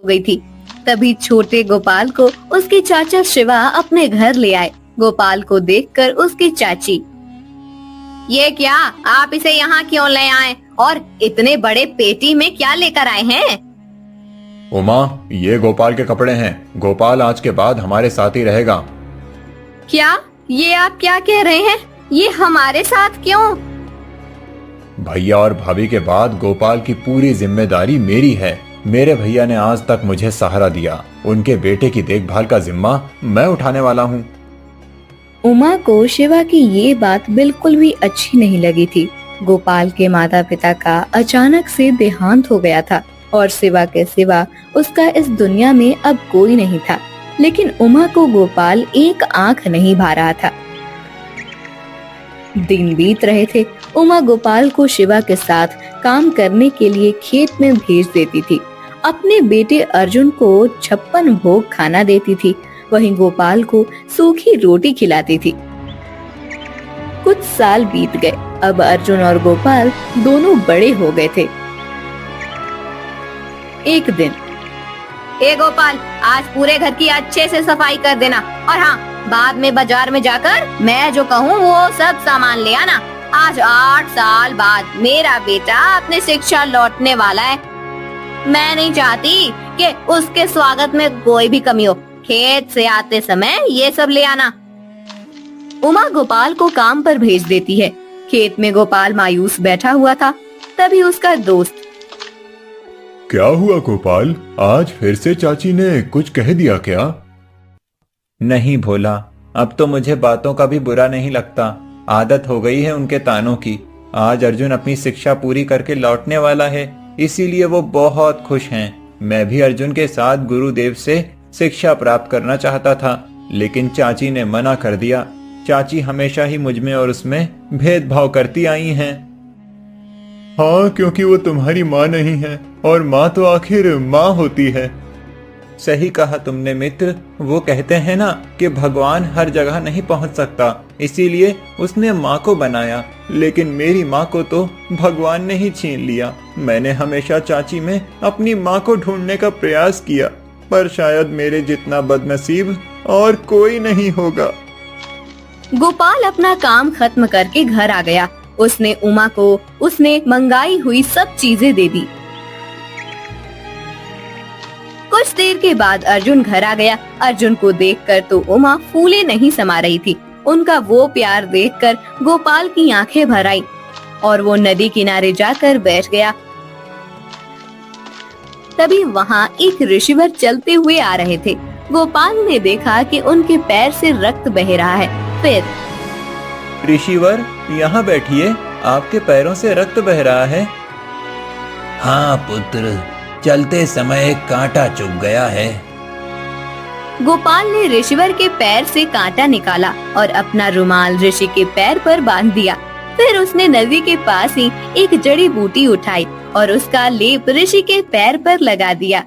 हो गई थी। तभी छोटे गोपाल को उसके चाचा शिवा अपने घर ले आए। गोपाल को देखकर उसकी चाची, ये क्या, आप इसे यहाँ क्यों ले आए और इतने बड़े पेटी में क्या लेकर आए हैं? उमा, ये गोपाल के कपड़े हैं। गोपाल आज के बाद हमारे साथ ही रहेगा। क्या? ये आप क्या कह रहे हैं? ये हमारे साथ क्यों? भैया और भाभी के बाद गोपाल की पूरी जिम्मेदारी मेरी है। मेरे भैया ने आज तक मुझे सहारा दिया। उनके बेटे की देखभाल का जिम्मा मैं उठाने वाला हूँ। उमा को शिवा की ये बात बिल्कुल भी अच्छी नहीं लगी थी। गोपाल के माता पिता का अचानक से देहांत हो गया था और शिवा के सिवा उसका इस दुनिया में अब कोई नहीं था। लेकिन उमा को गोपाल एक आंख नहीं भा रहा था। दिन बीत रहे थे। उमा गोपाल को शिवा के साथ काम करने के लिए खेत में भेज देती थी। अपने बेटे अर्जुन को 56 भोग खाना देती थी। वहीं गोपाल को सूखी रोटी खिलाती थी। कुछ साल बीत गए। अब अर्जुन और गोपाल दोनों बड़े हो गए थे। एक दिन, ए गोपाल, आज पूरे घर की अच्छे से सफाई कर देना और हाँ, बाद में बाजार में जाकर मैं जो कहूँ वो सब सामान ले आना। आज 8 साल बाद मेरा बेटा अपनी शिक्षा लौटने वाला है। मैं नहीं चाहती कि उसके स्वागत में कोई भी कमी हो। खेत से आते समय ये सब ले आना। उमा गोपाल को काम पर भेज देती है। खेत में गोपाल मायूस बैठा हुआ था। तभी उसका दोस्त, क्या हुआ गोपाल, आज फिर से चाची ने कुछ कह दिया क्या? नहीं भोला, अब तो मुझे बातों का भी बुरा नहीं लगता। आदत हो गई है उनके तानों की। आज अर्जुन अपनी शिक्षा पूरी करके लौटने वाला है, इसीलिए वो बहुत खुश हैं। मैं भी अर्जुन के साथ गुरुदेव से शिक्षा प्राप्त करना चाहता था, लेकिन चाची ने मना कर दिया। चाची हमेशा ही मुझ में और उसमें भेदभाव करती आई हैं। हाँ, क्योंकि वो तुम्हारी माँ नहीं है और माँ तो आखिर माँ होती है। सही कहा तुमने मित्र। वो कहते हैं ना कि भगवान हर जगह नहीं पहुंच सकता, इसीलिए उसने माँ को बनाया। लेकिन मेरी माँ को तो भगवान ने ही छीन लिया। मैंने हमेशा चाची में अपनी माँ को ढूंढने का प्रयास किया, पर शायद मेरे जितना बदनसीब और कोई नहीं होगा। गोपाल अपना काम खत्म करके घर आ गया। उसने उमा को उसने मंगाई हुई सब चीजें दे दी। कुछ देर के बाद अर्जुन घर आ गया। अर्जुन को देखकर तो उमा फूले नहीं समा रही थी। उनका वो प्यार देखकर गोपाल की आंखें भर आई और वो नदी किनारे जाकर बैठ गया। तभी वहाँ एक ऋषिवर चलते हुए आ रहे थे। गोपाल ने देखा कि उनके पैर से रक्त बह रहा है। फिर, ऋषिवर, यहाँ बैठिए, आपके पैरों से रक्त बह रहा है। हाँ पुत्र, चलते समय कांटा चुभ गया है। गोपाल ने ऋषिवर के पैर से कांटा निकाला और अपना रुमाल ऋषि के पैर पर बांध दिया। फिर उसने नदी के पास ही एक जड़ी बूटी उठाई और उसका लेप ऋषि के पैर पर लगा दिया।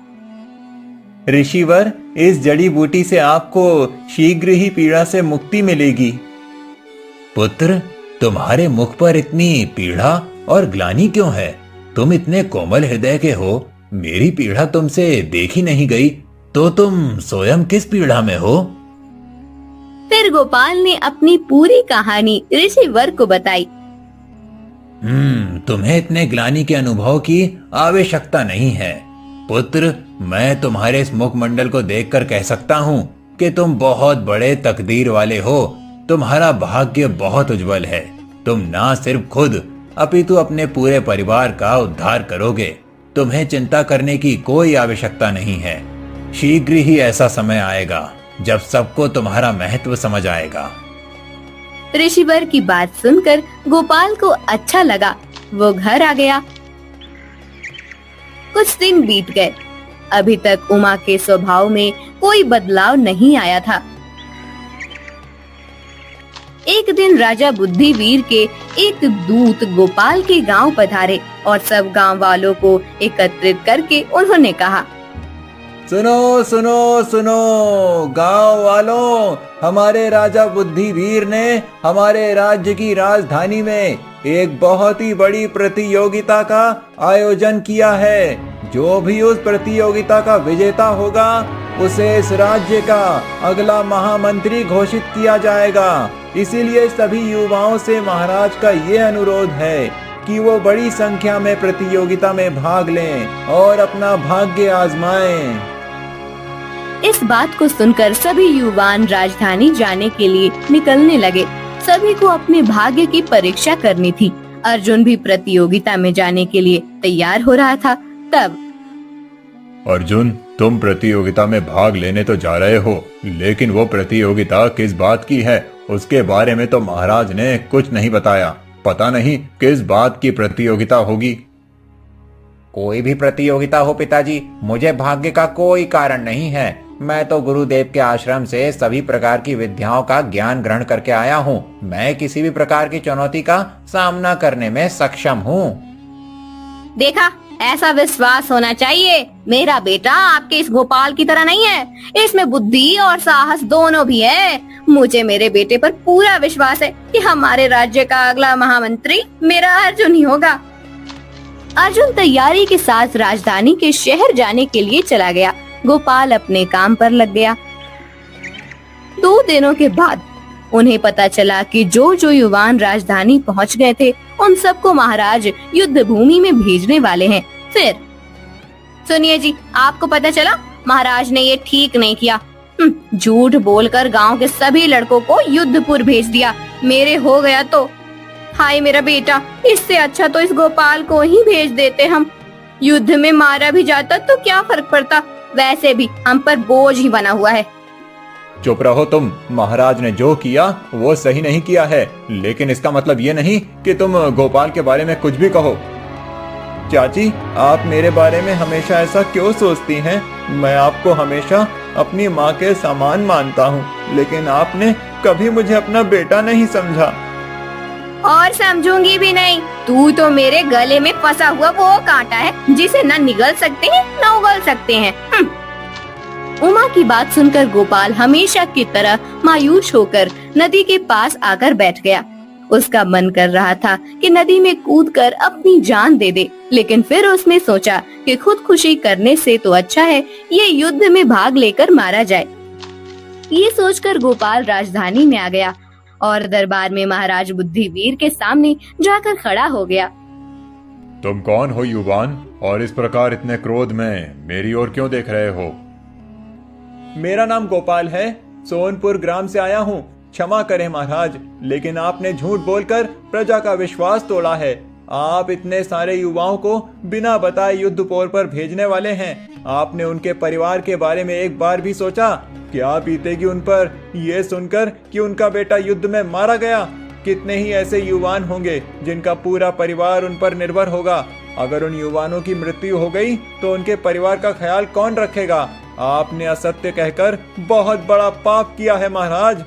ऋषिवर, इस जड़ी बूटी से आपको शीघ्र ही पीड़ा से मुक्ति मिलेगी। पुत्र, तुम्हारे मुख पर इतनी पीड़ा और ग्लानि क्यों है? तुम इतने कोमल हृदय के हो, मेरी पीड़ा तुमसे देखी नहीं गई, तो तुम स्वयं किस पीड़ा में हो? फिर गोपाल ने अपनी पूरी कहानी ऋषिवर को बताई। तुम्हें इतने ग्लानि के अनुभव की आवश्यकता नहीं है। पुत्र, मैं तुम्हारे इस मुखमंडल को देखकर कह सकता हूँ कि तुम बहुत बड़े तकदीर वाले हो। तुम्हारा भाग्य बहुत उज्जवल है। तुम ना सिर्फ खुद अपितु अपने पूरे परिवार का उद्धार करोगे। तुम्हें चिंता करने की कोई आवश्यकता नहीं है। शीघ्र ही ऐसा समय आएगा जब सबको तुम्हारा महत्व समझ आएगा। ऋषिवर की बात सुनकर गोपाल को अच्छा लगा। वो घर आ गया। कुछ दिन बीत गए। अभी तक उमा के स्वभाव में कोई बदलाव नहीं आया था। एक दिन राजा बुद्धिवीर के एक दूत गोपाल के गांव पधारे और सब गांव वालों को एकत्रित करके उन्होंने कहा, सुनो सुनो सुनो गांव वालों, हमारे राजा बुद्धिवीर ने हमारे राज्य की राजधानी में एक बहुत ही बड़ी प्रतियोगिता का आयोजन किया है, जो भी उस प्रतियोगिता का विजेता होगा उसे इस राज्य का अगला महामंत्री घोषित किया जाएगा। इसीलिए सभी युवाओं से महाराज का ये अनुरोध है कि वो बड़ी संख्या में प्रतियोगिता में भाग लें और अपना भाग्य आजमाएं। इस बात को सुनकर सभी युवान राजधानी जाने के लिए निकलने लगे। सभी को अपने भाग्य की परीक्षा करनी थी। अर्जुन भी प्रतियोगिता में जाने के लिए तैयार हो रहा था। तब अर्जुन, तुम प्रतियोगिता में भाग लेने तो जा रहे हो, लेकिन वो प्रतियोगिता किस बात की है उसके बारे में तो महाराज ने कुछ नहीं बताया। पता नहीं किस बात की प्रतियोगिता होगी। कोई भी प्रतियोगिता हो पिताजी, मुझे भाग्य का कोई कारण नहीं है। मैं तो गुरुदेव के आश्रम से सभी प्रकार की विद्याओं का ज्ञान ग्रहण करके आया हूँ। मैं किसी भी प्रकार की चुनौती का सामना करने में सक्षम हूँ। देखा, ऐसा विश्वास होना चाहिए। मेरा बेटा आपके इस गोपाल की तरह नहीं है। इसमें बुद्धि और साहस दोनों भी है। मुझे मेरे बेटे पर पूरा विश्वास है कि हमारे राज्य का अगला महामंत्री मेरा अर्जुन ही होगा। अर्जुन तैयारी के साथ राजधानी के शहर जाने के लिए चला गया। गोपाल अपने काम पर लग गया। 2 दिनों के बाद उन्हें पता चला कि जो युवान राजधानी पहुंच गए थे उन सबको महाराज युद्ध भूमि में भेजने वाले हैं। फिर सुनिए जी, आपको पता चला महाराज ने ये ठीक नहीं किया। झूठ बोलकर गांव के सभी लड़कों को युद्धपुर भेज दिया। मेरे हो गया तो हाय मेरा बेटा, इससे अच्छा तो इस गोपाल को ही भेज देते हम। युद्ध में मारा भी जाता तो क्या फर्क पड़ता, वैसे भी हम पर बोझ ही बना हुआ है। चुप रहो तुम। महाराज ने जो किया वो सही नहीं किया है, लेकिन इसका मतलब ये नहीं कि तुम गोपाल के बारे में कुछ भी कहो। चाची, आप मेरे बारे में हमेशा ऐसा क्यों सोचती हैं? मैं आपको हमेशा अपनी माँ के समान मानता हूँ, लेकिन आपने कभी मुझे अपना बेटा नहीं समझा। और समझूंगी भी नहीं। तू तो मेरे गले में फंसा हुआ वो कांटा है जिसे न निगल सकते हैं न उगल सकते हैं। उमा की बात सुनकर गोपाल हमेशा की तरह मायूस होकर नदी के पास आकर बैठ गया। उसका मन कर रहा था कि नदी में कूदकर अपनी जान दे दे, लेकिन फिर उसने सोचा कि खुदकुशी करने से तो अच्छा है ये युद्ध में भाग लेकर मारा जाए। ये सोचकर गोपाल राजधानी में आ गया और दरबार में महाराज बुद्धिवीर के सामने जाकर खड़ा हो गया। तुम कौन हो युवान, और इस प्रकार इतने क्रोध में मेरी ओर क्यों देख रहे हो? मेरा नाम गोपाल है, सोनपुर ग्राम से आया हूँ। क्षमा करें महाराज, लेकिन आपने झूठ बोलकर प्रजा का विश्वास तोड़ा है। आप इतने सारे युवाओं को बिना बताए युद्धपोर पर भेजने वाले हैं। आपने उनके परिवार के बारे में एक बार भी सोचा? क्या बीतेगी उन पर यह सुनकर कि उनका बेटा युद्ध में मारा गया? कितने ही ऐसे युवान होंगे जिनका पूरा परिवार उन पर निर्भर होगा। अगर उन युवानों की मृत्यु हो गई तो उनके परिवार का ख्याल कौन रखेगा? आपने असत्य कहकर बहुत बड़ा पाप किया है महाराज।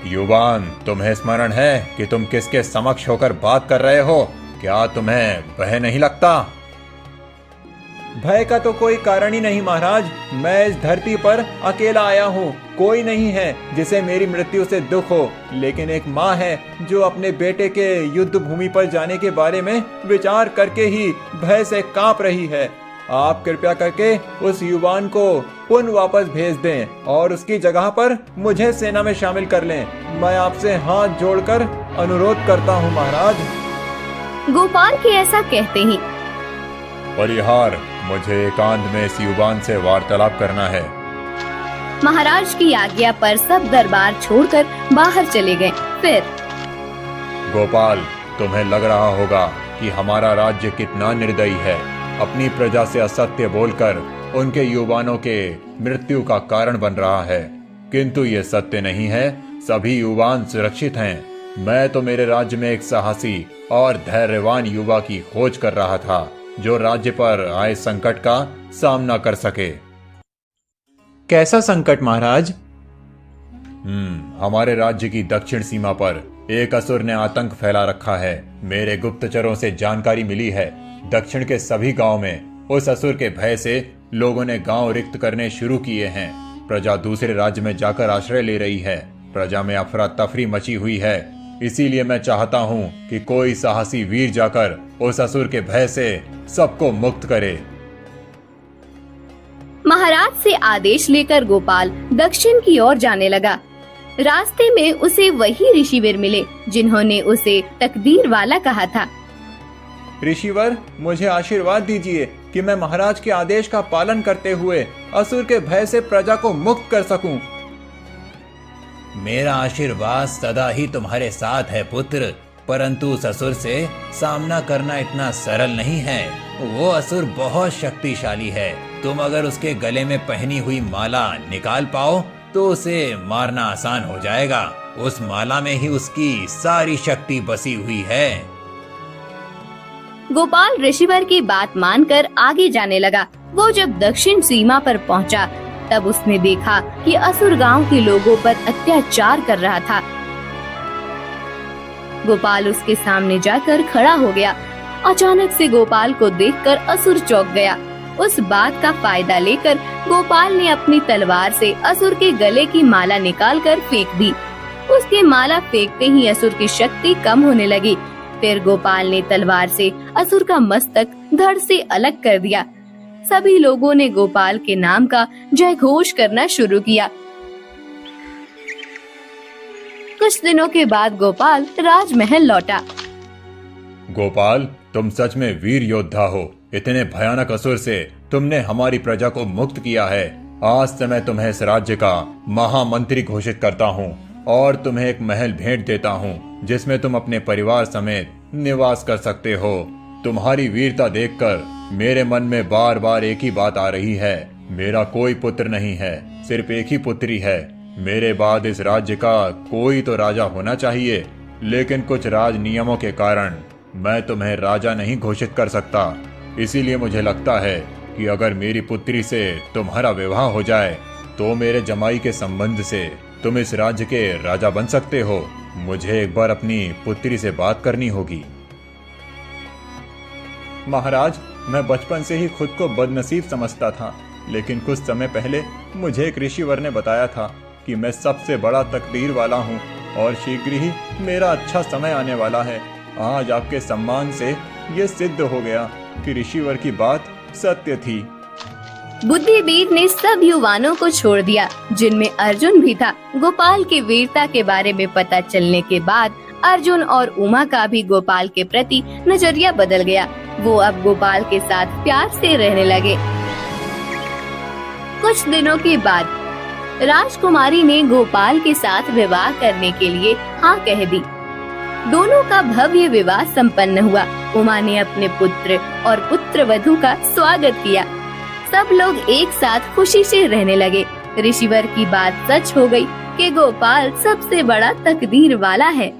युवान, तुम्हें स्मरण है कि तुम किसके समक्ष होकर बात कर रहे हो? क्या तुम्हें भय नहीं लगता? भय का तो कोई कारण ही नहीं महाराज। मैं इस धरती पर अकेला आया हूँ। कोई नहीं है जिसे मेरी मृत्यु से दुख हो, लेकिन एक माँ है जो अपने बेटे के युद्ध भूमि पर जाने के बारे में विचार करके ही भय से कांप रही है। आप कृपया करके उस युवान को पुनः वापस भेज दें और उसकी जगह पर मुझे सेना में शामिल कर लें। मैं आपसे हाथ जोड़कर अनुरोध करता हूँ महाराज। गोपाल के ऐसा कहते ही परिहार, मुझे एकांत में इस युवान से वार्तालाप करना है। महाराज की आज्ञा पर सब दरबार छोड़कर बाहर चले गए। फिर गोपाल, तुम्हें लग रहा होगा कि हमारा राज्य कितना निर्दयी है। अपनी प्रजा से असत्य बोलकर उनके युवानों के मृत्यु का कारण बन रहा है, किंतु ये सत्य नहीं है। सभी युवान सुरक्षित हैं। मैं तो मेरे राज्य में एक साहसी और धैर्यवान युवा की खोज कर रहा था जो राज्य पर आए संकट का सामना कर सके। कैसा संकट महाराज? हमारे राज्य की दक्षिण सीमा पर एक असुर ने आतंक फैला रखा है। मेरे गुप्तचरों से जानकारी मिली है दक्षिण के सभी गांव में उस असुर के भय से लोगों ने गांव रिक्त करने शुरू किए हैं। प्रजा दूसरे राज्य में जाकर आश्रय ले रही है। प्रजा में अफरा तफरी मची हुई है। इसीलिए मैं चाहता हूँ कि कोई साहसी वीर जाकर उस असुर के भय से सबको मुक्त करे। महाराज से आदेश लेकर गोपाल दक्षिण की ओर जाने लगा। रास्ते में उसे वही ऋषिवीर मिले जिन्होंने उसे तकदीर वाला कहा था। ऋषिवर, मुझे आशीर्वाद दीजिए कि मैं महाराज के आदेश का पालन करते हुए असुर के भय से प्रजा को मुक्त कर सकूं। मेरा आशीर्वाद सदा ही तुम्हारे साथ है पुत्र, परंतु उस असुर से सामना करना इतना सरल नहीं है। वो असुर बहुत शक्तिशाली है। तुम अगर उसके गले में पहनी हुई माला निकाल पाओ तो उसे मारना आसान हो जाएगा। उस माला में ही उसकी सारी शक्ति बसी हुई है। गोपाल ऋषिवर की बात मानकर आगे जाने लगा। वो जब दक्षिण सीमा पर पहुंचा तब उसने देखा कि असुर गांव के लोगों पर अत्याचार कर रहा था। गोपाल उसके सामने जाकर खड़ा हो गया। अचानक से गोपाल को देखकर असुर चौंक गया। उस बात का फायदा लेकर गोपाल ने अपनी तलवार से असुर के गले की माला निकालकर फेंक दी। उसके माला फेंकते ही असुर की शक्ति कम होने लगी। फिर गोपाल ने तलवार से असुर का मस्तक धड़ से अलग कर दिया। सभी लोगों ने गोपाल के नाम का जयघोष करना शुरू किया। कुछ दिनों के बाद गोपाल राजमहल लौटा। गोपाल, तुम सच में वीर योद्धा हो। इतने भयानक असुर से तुमने हमारी प्रजा को मुक्त किया है। आज से मैं तुम्हें इस राज्य का महामंत्री घोषित करता हूँ और तुम्हें एक महल भेंट देता हूँ जिसमें तुम अपने परिवार समेत निवास कर सकते हो। तुम्हारी वीरता देखकर मेरे मन में बार बार एक ही बात आ रही है। मेरा कोई पुत्र नहीं है, सिर्फ एक ही पुत्री है। मेरे बाद इस राज्य का कोई तो राजा होना चाहिए, लेकिन कुछ राज नियमों के कारण मैं तुम्हें राजा नहीं घोषित कर सकता। इसीलिए मुझे लगता है कि अगर मेरी पुत्री से तुम्हारा विवाह हो जाए तो मेरे जमाई के संबंध से तुम इस राज्य के राजा बन सकते हो। मुझे एक बार अपनी पुत्री से बात करनी होगी। महाराज, मैं बचपन से ही खुद को बदनसीब समझता था, लेकिन कुछ समय पहले मुझे एक ऋषिवर ने बताया था कि मैं सबसे बड़ा तकदीर वाला हूँ और शीघ्र ही मेरा अच्छा समय आने वाला है। आज आपके सम्मान से ये सिद्ध हो गया कि ऋषिवर की बात सत्य थी। बुद्धिवीर ने सब युवानों को छोड़ दिया, जिनमें अर्जुन भी था। गोपाल की वीरता के बारे में पता चलने के बाद अर्जुन और उमा का भी गोपाल के प्रति नजरिया बदल गया। वो अब गोपाल के साथ प्यार से रहने लगे। कुछ दिनों के बाद राजकुमारी ने गोपाल के साथ विवाह करने के लिए हाँ कह दी। दोनों का भव्य विवाह संपन्न हुआ। उमा ने अपने पुत्र और पुत्रवधू का स्वागत किया। सब लोग एक साथ खुशी से रहने लगे। ऋषिवर की बात सच हो गई कि गोपाल सबसे बड़ा तकदीर वाला है।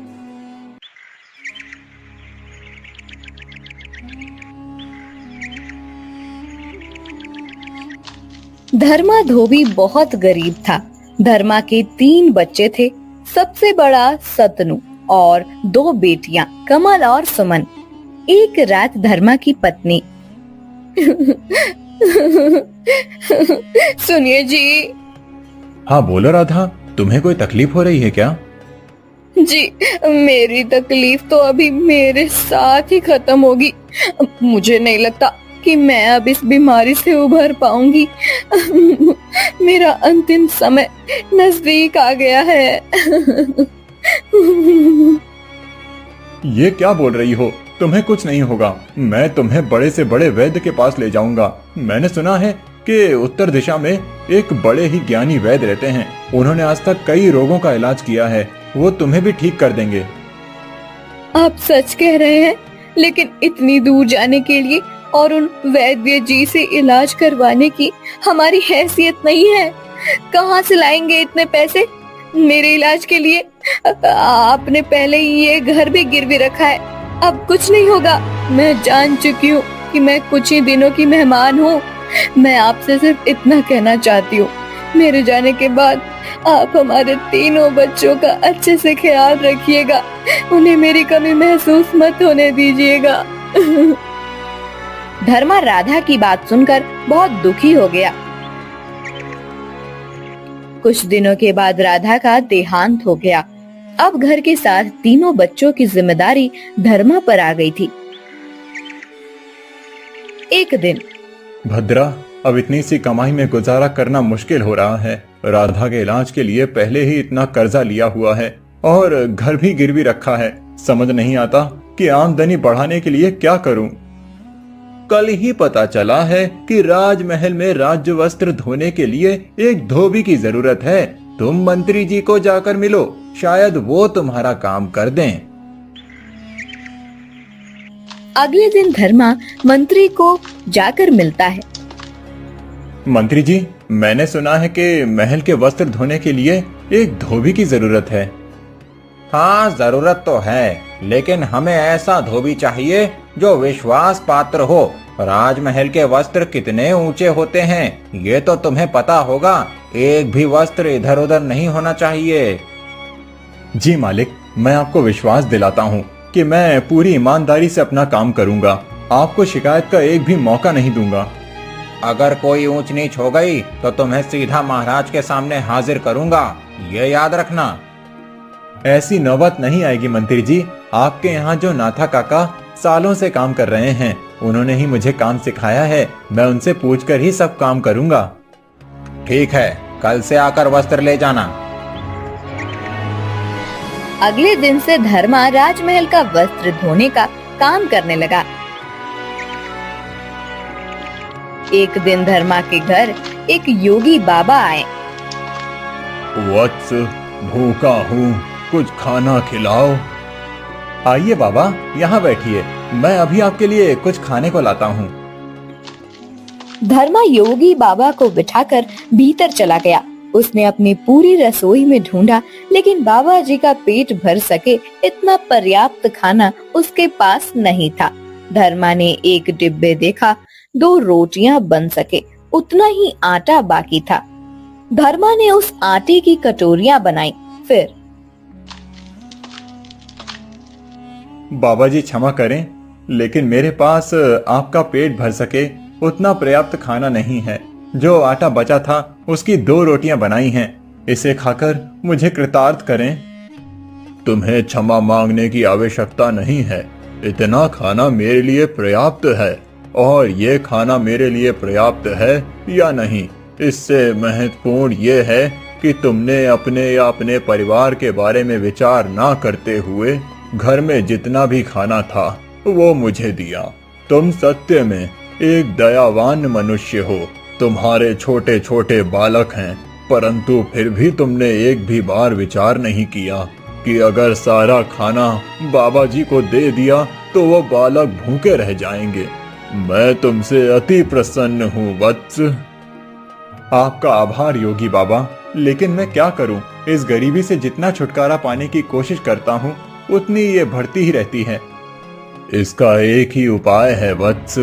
धर्मा धोबी बहुत गरीब था। धर्मा के 3 बच्चे थे। सबसे बड़ा सतनु और 2 बेटियां कमल और सुमन। एक रात धर्मा की पत्नी सुनिए जी। हाँ बोलो राधा, तुम्हें कोई तकलीफ हो रही है क्या? जी, मेरी तकलीफ तो अभी मेरे साथ ही खत्म होगी। मुझे नहीं लगता कि मैं अब इस बीमारी से उभर पाऊंगी। मेरा अंतिम समय नजदीक आ गया है। ये क्या बोल रही हो? तुम्हें कुछ नहीं होगा। मैं तुम्हें बड़े से बड़े वैद्य के पास ले जाऊंगा। मैंने सुना है कि उत्तर दिशा में एक बड़े ही ज्ञानी वैद्य रहते हैं। उन्होंने आज तक कई रोगों का इलाज किया है। वो तुम्हें भी ठीक कर देंगे। आप सच कह रहे हैं, लेकिन इतनी दूर जाने के लिए और उन वैद्य जी से इलाज करवाने की हमारी हैसियत नहीं है। कहाँ से लाएंगे इतने पैसे मेरे इलाज के लिए? आपने पहले ही ये घर भी गिरवी रखा है। अब कुछ नहीं होगा। मैं जान चुकी हूँ कि मैं कुछ ही दिनों की मेहमान हूँ। मैं आपसे सिर्फ इतना कहना चाहती हूँ, मेरे जाने के बाद आप हमारे 3 बच्चों का अच्छे से ख्याल रखिएगा। उन्हें मेरी कमी महसूस मत होने दीजिएगा। धर्मा राधा की बात सुनकर बहुत दुखी हो गया। कुछ दिनों के बाद राधा का देहांत हो गया। अब घर के साथ तीनों बच्चों की जिम्मेदारी धर्मा पर आ गई थी। एक दिन भद्रा, अब इतनी सी कमाई में गुजारा करना मुश्किल हो रहा है। राधा के इलाज के लिए पहले ही इतना कर्जा लिया हुआ है और घर भी गिरवी रखा है। समझ नहीं आता कि आमदनी बढ़ाने के लिए क्या करूं। कल ही पता चला है कि राजमहल में राज्य वस्त्र धोने के लिए एक धोबी की जरूरत है। तुम मंत्री जी को जाकर मिलो, शायद वो तुम्हारा काम कर दें। अगले दिन धर्मा मंत्री को जाकर मिलता है। मंत्री जी, मैंने सुना है कि महल के वस्त्र धोने के लिए एक धोबी की जरूरत है। हाँ, जरूरत तो है, लेकिन हमें ऐसा धोबी चाहिए जो विश्वास पात्र हो। राजमहल के वस्त्र कितने ऊंचे होते हैं, ये तो तुम्हें पता होगा। एक भी वस्त्र इधर उधर नहीं होना चाहिए। जी मालिक, मैं आपको विश्वास दिलाता हूँ कि मैं पूरी ईमानदारी से अपना काम करूंगा। आपको शिकायत का एक भी मौका नहीं दूंगा। अगर कोई ऊंच नीच हो गई तो तुम्हें सीधा महाराज के सामने हाजिर करूंगा, ये याद रखना। ऐसी नौबत नहीं आएगी मंत्री जी। आपके यहाँ जो नाथा काका सालों से काम कर रहे हैं, उन्होंने ही मुझे काम सिखाया है। मैं उनसे पूछकर ही सब काम करूंगा। ठीक है, कल से आकर वस्त्र ले जाना। अगले दिन से धर्मा राजमहल का वस्त्र धोने का काम करने लगा। एक दिन धर्मा के घर एक योगी बाबा आए। वत्स, भूखा हूँ, कुछ खाना खिलाओ। आइए बाबा, यहाँ बैठिए, मैं अभी आपके लिए कुछ खाने को लाता हूँ। धर्मा योगी बाबा को बिठाकर भीतर चला गया। उसने अपनी पूरी रसोई में ढूंढा, लेकिन बाबा जी का पेट भर सके इतना पर्याप्त खाना उसके पास नहीं था। धर्मा ने एक डिब्बे देखा, 2 रोटियां बन सके उतना ही आटा बाकी था। धर्मा ने उस आटे की कटोरियां बनाई। फिर बाबा जी क्षमा करें, लेकिन मेरे पास आपका पेट भर सके उतना पर्याप्त खाना नहीं है। जो आटा बचा था उसकी 2 रोटियां बनाई हैं, इसे खाकर मुझे कृतार्थ करें। तुम्हें क्षमा मांगने की आवश्यकता नहीं है। इतना खाना मेरे लिए पर्याप्त है, और ये खाना मेरे लिए पर्याप्त है या नहीं, इससे महत्वपूर्ण ये है कि तुमने अपने या अपने परिवार के बारे में विचार ना करते हुए घर में जितना भी खाना था वो मुझे दिया। तुम सत्य में एक दयावान मनुष्य हो। तुम्हारे छोटे छोटे बालक हैं, परंतु फिर भी तुमने एक भी बार विचार नहीं किया कि अगर सारा खाना बाबा जी को दे दिया तो वो बालक भूखे रह जाएंगे। मैं तुमसे अति प्रसन्न हूँ वत्स। आपका आभार योगी बाबा, लेकिन मैं क्या करूं? इस गरीबी से जितना छुटकारा पाने की कोशिश करता हूं, उतनी ये बढ़ती ही रहती है। इसका एक ही उपाय है वत्स,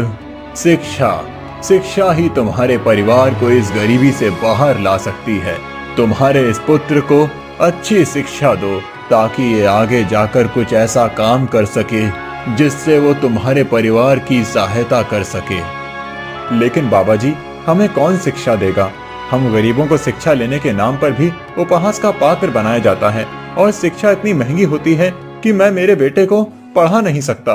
शिक्षा। शिक्षा ही तुम्हारे परिवार को इस गरीबी से बाहर ला सकती है। तुम्हारे इस पुत्र को अच्छी शिक्षा दो, ताकि ये आगे जाकर कुछ ऐसा काम कर सके जिससे वो तुम्हारे परिवार की सहायता कर सके। लेकिन बाबा जी, हमें कौन शिक्षा देगा? हम गरीबों को शिक्षा लेने के नाम पर भी उपहास का पात्र बनाया जाता है, और शिक्षा इतनी महंगी होती है कि मैं मेरे बेटे को पढ़ा नहीं सकता।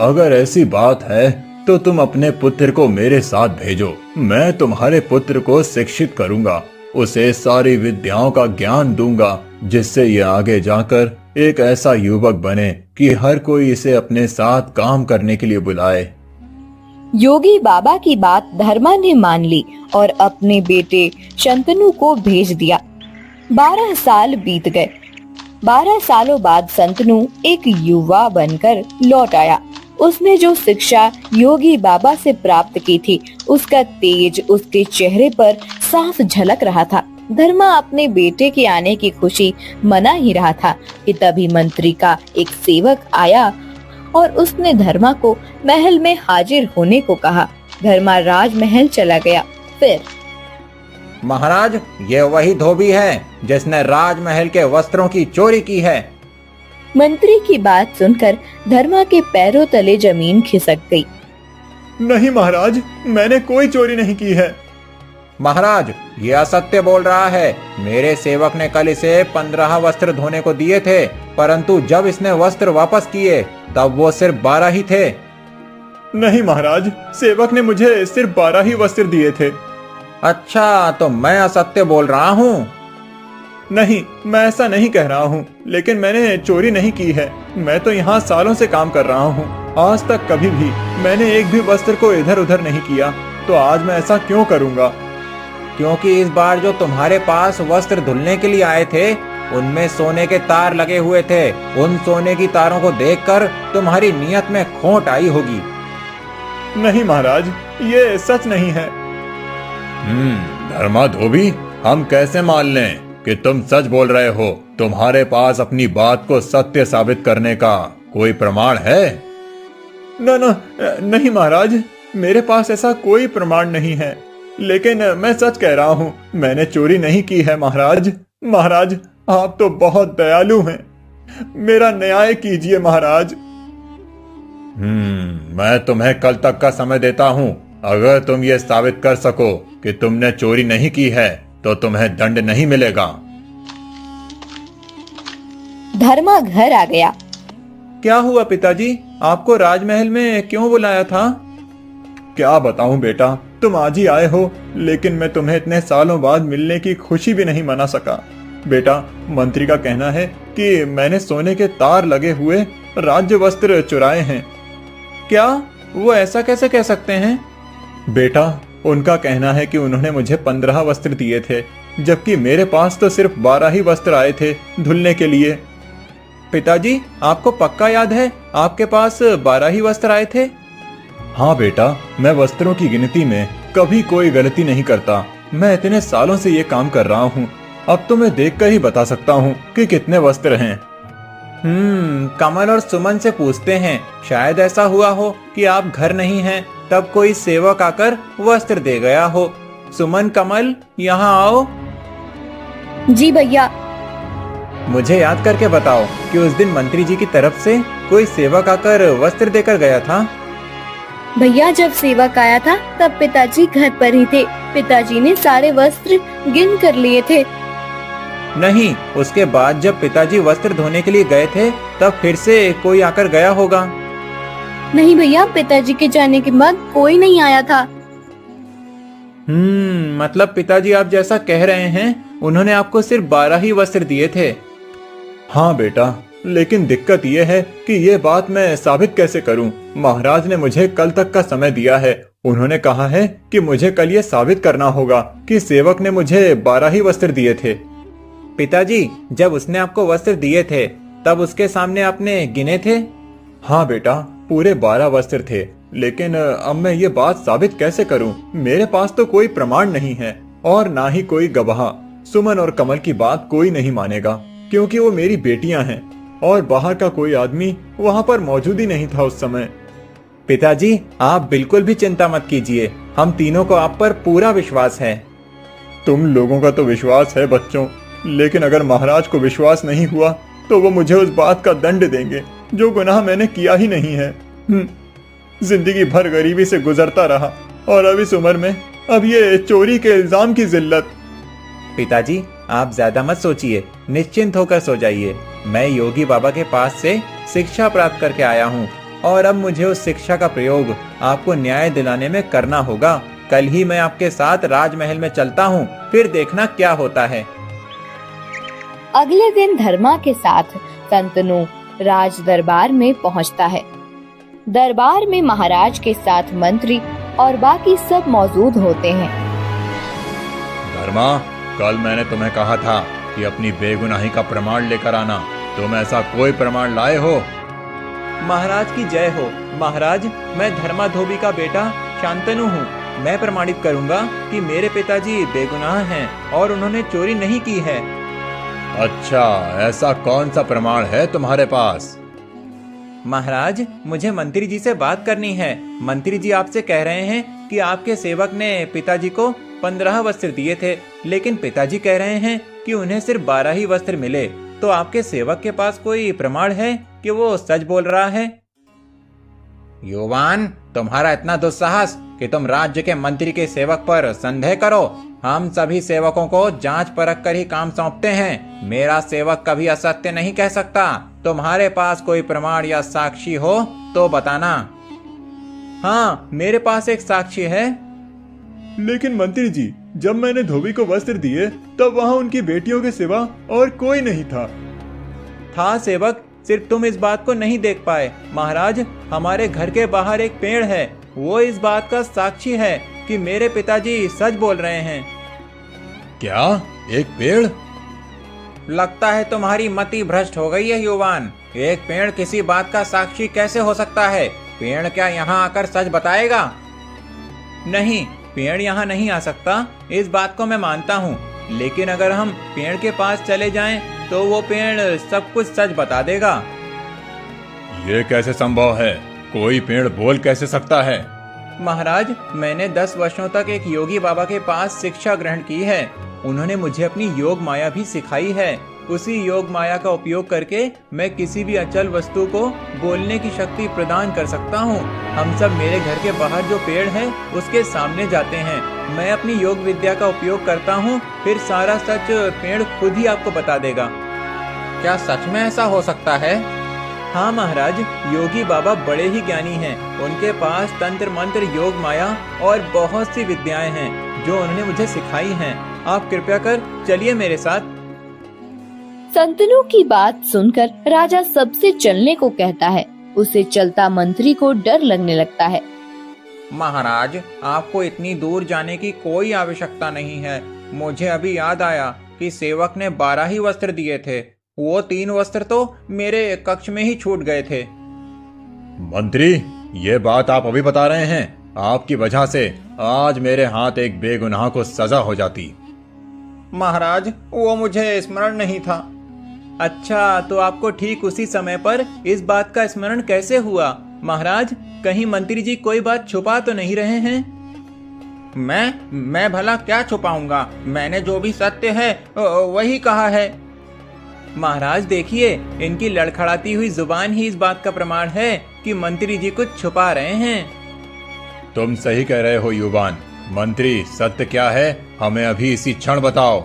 अगर ऐसी बात है तो तुम अपने पुत्र को मेरे साथ भेजो। मैं तुम्हारे पुत्र को शिक्षित करूंगा, उसे सारी विद्याओं का ज्ञान दूंगा, जिससे ये आगे जाकर एक ऐसा युवक बने कि हर कोई इसे अपने साथ काम करने के लिए बुलाए। योगी बाबा की बात धर्मा ने मान ली और अपने बेटे शंतनु को भेज दिया। 12 साल बीत गए। 12 सालों बाद शंतनु एक युवा बनकर लौट आया। उसने जो शिक्षा योगी बाबा से प्राप्त की थी, उसका तेज उसके चेहरे पर साफ झलक रहा था। धर्मा अपने बेटे के आने की खुशी मना ही रहा था कि तभी मंत्री का एक सेवक आया और उसने धर्मा को महल में हाजिर होने को कहा। धर्मा राजमहल चला गया। फिर महाराज, ये वही धोबी है जिसने राजमहल के वस्त्रों की चोरी की है। मंत्री की बात सुनकर धर्मा के पैरों तले जमीन खिसक गई। नहीं महाराज, मैंने कोई चोरी नहीं की है। महाराज, ये असत्य बोल रहा है। मेरे सेवक ने कल इसे 15 वस्त्र धोने को दिए थे, परंतु जब इसने वस्त्र वापस किए तब वो सिर्फ 12 ही थे। नहीं महाराज, सेवक ने मुझे सिर्फ 12 ही वस्त्र दिए थे। अच्छा, तो मैं असत्य बोल रहा हूँ? नहीं, मैं ऐसा नहीं कह रहा हूँ, लेकिन मैंने चोरी नहीं की है। मैं तो यहाँ सालों से काम कर रहा हूँ। आज तक कभी भी मैंने एक भी वस्त्र को इधर उधर नहीं किया, तो आज मैं ऐसा क्यों करूँगा? क्योंकि इस बार जो तुम्हारे पास वस्त्र धुलने के लिए आए थे उनमें सोने के तार लगे हुए थे। उन सोने की तारों को देखकर तुम्हारी नीयत में खोट आई होगी। नहीं महाराज, ये सच नहीं है। धर्मा धोबी, हम कैसे मान लें कि तुम सच बोल रहे हो? तुम्हारे पास अपनी बात को सत्य साबित करने का कोई प्रमाण है? नहीं महाराज, मेरे पास ऐसा कोई प्रमाण नहीं है, लेकिन मैं सच कह रहा हूँ, मैंने चोरी नहीं की है। महाराज, महाराज, आप तो बहुत दयालु हैं, मेरा न्याय कीजिए महाराज। मैं तुम्हें कल तक का समय देता हूँ। अगर तुम ये साबित कर सको कि तुमने चोरी नहीं की है तो तुम्हें दंड नहीं मिलेगा। धर्मा घर आ गया। क्या हुआ पिताजी, आपको राजमहल में क्यों बुलाया था? क्या बताऊं बेटा, तुम आज ही आए हो, लेकिन मैं तुम्हें इतने सालों बाद मिलने की खुशी भी नहीं मना सका। बेटा, मंत्री का कहना है कि मैंने सोने के तार लगे हुए राज्य वस्त्र चुराए हैं। क्या? वो ऐसा कैसे कह सकते हैं? बेटा, उनका कहना है कि उन्होंने मुझे 15 वस्त्र दिए थे, जबकि मेरे पास तो सिर्फ 12 ही वस्त्र आए थे धुलने के लिए। पिताजी, आपको पक्का याद है आपके पास 12 ही वस्त्र आए थे? हाँ बेटा, मैं वस्त्रों की गिनती में कभी कोई गलती नहीं करता। मैं इतने सालों से ये काम कर रहा हूँ, अब तो मैं देखकर ही बता सकता हूँ कि कितने वस्त्र हैं। कमल और सुमन से पूछते हैं। शायद ऐसा हुआ हो कि आप घर नहीं हैं, तब कोई सेवक आकर वस्त्र दे गया हो। सुमन, कमल, यहाँ आओ। जी भैया। मुझे याद करके बताओ कि उस दिन मंत्री जी की तरफ से कोई सेवक आकर वस्त्र देकर गया था? भैया, जब सेवक आया था तब पिताजी घर पर ही थे। पिताजी ने सारे वस्त्र गिन कर लिए थे। नहीं, उसके बाद जब पिताजी वस्त्र धोने के लिए गए थे तब फिर से कोई आकर गया होगा। नहीं भैया, पिताजी के जाने के बाद कोई नहीं आया था। मतलब पिताजी आप जैसा कह रहे हैं उन्होंने आपको सिर्फ 12 ही वस्त्र दिए थे। हाँ बेटा, लेकिन दिक्कत यह है कि ये बात मैं साबित कैसे करूं? महाराज ने मुझे कल तक का समय दिया है। उन्होंने कहा है कि मुझे कल ये साबित करना होगा कि सेवक ने मुझे 12 ही वस्त्र दिए थे। पिताजी, जब उसने आपको वस्त्र दिए थे तब उसके सामने आपने गिने थे? हाँ बेटा, पूरे 12 वस्त्र थे, लेकिन अब मैं ये बात साबित कैसे करूं? मेरे पास तो कोई प्रमाण नहीं है और ना ही कोई गवाह। सुमन और कमल की बात कोई नहीं मानेगा, क्योंकि वो मेरी बेटियां हैं और बाहर का कोई आदमी वहाँ पर मौजूद ही नहीं था उस समय। पिताजी, आप बिल्कुल भी चिंता मत कीजिए, हम तीनों को आप पर पूरा विश्वास है। तुम लोगों का तो विश्वास है बच्चों, लेकिन अगर महाराज को विश्वास नहीं हुआ तो वो मुझे उस बात का दंड देंगे जो गुनाह मैंने किया ही नहीं है। जिंदगी भर गरीबी से गुजरता रहा और अब इस उम्र में अब ये चोरी के इल्जाम की जिल्लत। पिताजी, आप ज्यादा मत सोचिए, निश्चिंत होकर सो जाइए। मैं योगी बाबा के पास से शिक्षा प्राप्त करके आया हूँ और अब मुझे उस शिक्षा का प्रयोग आपको न्याय दिलाने में करना होगा। कल ही मैं आपके साथ राजमहल में चलता हूँ, फिर देखना क्या होता है। अगले दिन धर्मा के साथ संतनु राज दरबार में पहुंचता है। दरबार में महाराज के साथ मंत्री और बाकी सब मौजूद होते हैं। धर्मा, कल मैंने तुम्हें कहा था कि अपनी बेगुनाही का प्रमाण लेकर आना। तुम ऐसा कोई प्रमाण लाए हो? महाराज की जय हो। महाराज, मैं धर्मा धोबी का बेटा शांतनु हूँ। मैं प्रमाणित करूँगा कि मेरे पिताजी बेगुनाह हैं और उन्होंने चोरी नहीं की है। अच्छा, ऐसा कौन सा प्रमाण है तुम्हारे पास? महाराज, मुझे मंत्री जी से बात करनी है। मंत्री जी आपसे कह रहे हैं कि आपके सेवक ने पिताजी को 15 वस्त्र दिए थे, लेकिन पिताजी कह रहे हैं कि उन्हें सिर्फ 12 ही वस्त्र मिले। तो आपके सेवक के पास कोई प्रमाण है कि वो सच बोल रहा है? युवान, तुम्हारा इतना दुस्साहस कि तुम राज्य के मंत्री के सेवक पर संदेह करो। हम सभी सेवकों को जांच परख कर ही काम सौंपते हैं। मेरा सेवक कभी असत्य नहीं कह सकता। तुम्हारे पास कोई प्रमाण या साक्षी हो तो बताना। हाँ, मेरे पास एक साक्षी है। लेकिन मंत्री जी, जब मैंने धोबी को वस्त्र दिए तब वहाँ उनकी बेटियों के सिवा और कोई नहीं था सेवक, सिर्फ तुम इस बात को नहीं देख पाए। महाराज, हमारे घर के बाहर एक पेड़ है, वो इस बात का साक्षी है कि मेरे पिताजी सच बोल रहे हैं। क्या? एक पेड़? लगता है तुम्हारी मति भ्रष्ट हो गई है युवान। एक पेड़ किसी बात का साक्षी कैसे हो सकता है? पेड़ क्या यहाँ आकर सच बताएगा? नहीं, पेड़ यहाँ नहीं आ सकता, इस बात को मैं मानता हूँ। लेकिन अगर हम पेड़ के पास चले जाएं, तो वो पेड़ सब कुछ सच बता देगा। ये कैसे संभव है? कोई पेड़ बोल कैसे सकता है? महाराज, मैंने 10 वर्षों तक एक योगी बाबा के पास शिक्षा ग्रहण की है। उन्होंने मुझे अपनी योग माया भी सिखाई है। उसी योग माया का उपयोग करके मैं किसी भी अचल वस्तु को बोलने की शक्ति प्रदान कर सकता हूँ। हम सब मेरे घर के बाहर जो पेड़ है उसके सामने जाते हैं। मैं अपनी योग विद्या का उपयोग करता हूँ, फिर सारा सच पेड़ खुद ही आपको बता देगा। क्या सच में ऐसा हो सकता है? हाँ महाराज, योगी बाबा बड़े ही ज्ञानी हैं। उनके पास तंत्र मंत्र, योग माया और बहुत सी विद्याएं हैं जो उन्होंने मुझे सिखाई हैं। आप कृपया कर चलिए मेरे साथ। संतनु की बात सुनकर राजा सबसे चलने को कहता है। उसे चलता मंत्री को डर लगने लगता है। महाराज, आपको इतनी दूर जाने की कोई आवश्यकता नहीं है। मुझे अभी याद आया कि सेवक ने 12 ही वस्त्र दिए थे। वो 3 वस्त्र तो मेरे कक्ष में ही छूट गए थे। मंत्री, ये बात आप अभी बता रहे हैं? आपकी वजह से आज मेरे हाथ एक बेगुनाह को सजा हो जाती। महाराज, वो मुझे स्मरण नहीं था। अच्छा, तो आपको ठीक उसी समय पर इस बात का स्मरण कैसे हुआ? महाराज, कहीं मंत्री जी कोई बात छुपा तो नहीं रहे हैं? मैं भला क्या छुपाऊंगा? मैंने जो भी सत्य है वही कहा है। महाराज देखिए, इनकी लड़खड़ाती हुई जुबान ही इस बात का प्रमाण है कि मंत्री जी कुछ छुपा रहे हैं। तुम सही कह रहे हो युवान। मंत्री, सत्य क्या है? हमें अभी इसी क्षण बताओ।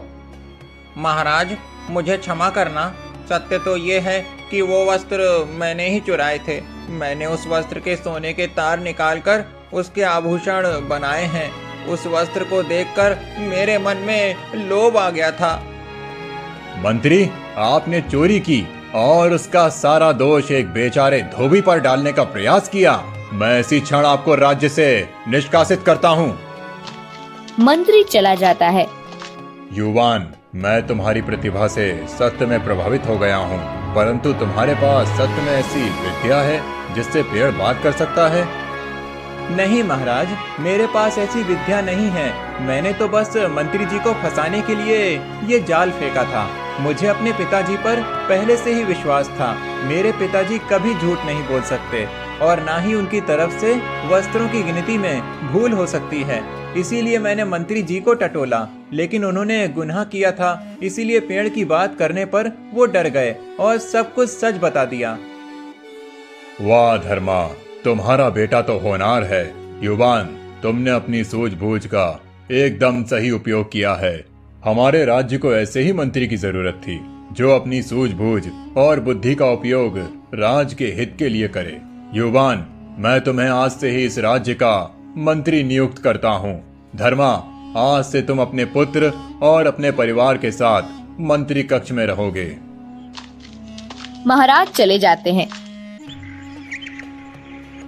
महाराज, मुझे क्षमा करना। सत्य तो ये है कि वो वस्त्र मैंने ही चुराए थे। मैंने उस वस्त्र के सोने के तार निकालकर उसके आभूषण बनाए हैं। उस वस्त्र को देखकर मेरे मन में लोभ आ गया था। मंत्री, आपने चोरी की और उसका सारा दोष एक बेचारे धोबी पर डालने का प्रयास किया। मैं इसी क्षण आपको राज्य से निष्कासित करता हूँ। मंत्री चला जाता है। युवान, मैं तुम्हारी प्रतिभा से सत्य में प्रभावित हो गया हूँ, परंतु तुम्हारे पास सत्य में ऐसी विद्या है जिससे पेड़ बात कर सकता है? नहीं महाराज, मेरे पास ऐसी विद्या नहीं है। मैंने तो बस मंत्री जी को फंसाने के लिए ये जाल फेंका था। मुझे अपने पिताजी पर पहले से ही विश्वास था। मेरे पिताजी कभी झूठ नहीं बोल सकते और ना ही उनकी तरफ से वस्त्रों की गिनती में भूल हो सकती है। इसीलिए मैंने मंत्री जी को टटोला, लेकिन उन्होंने गुनाह किया था। इसीलिए पेड़ की बात करने पर वो डर गए और सब कुछ सच बता दिया। वाह धर्मा, तुम्हारा बेटा तो होनहार है। युवान, तुमने अपनी सूझबूझ का एकदम सही उपयोग किया है। हमारे राज्य को ऐसे ही मंत्री की जरूरत थी जो अपनी सूझबूझ और बुद्धि का उपयोग राज्य के हित के लिए करे। युवान, मैं तुम्हें आज से ही इस राज्य का मंत्री नियुक्त करता हूँ। धर्मा, आज से तुम अपने पुत्र और अपने परिवार के साथ मंत्री कक्ष में रहोगे। महाराज चले जाते हैं।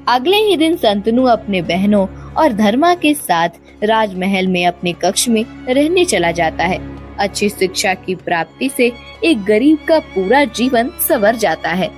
अगले ही दिन संतनु अपने बहनों और धर्मा के साथ राजमहल में अपने कक्ष में रहने चला जाता है। अच्छी शिक्षा की प्राप्ति से एक गरीब का पूरा जीवन संवर जाता है।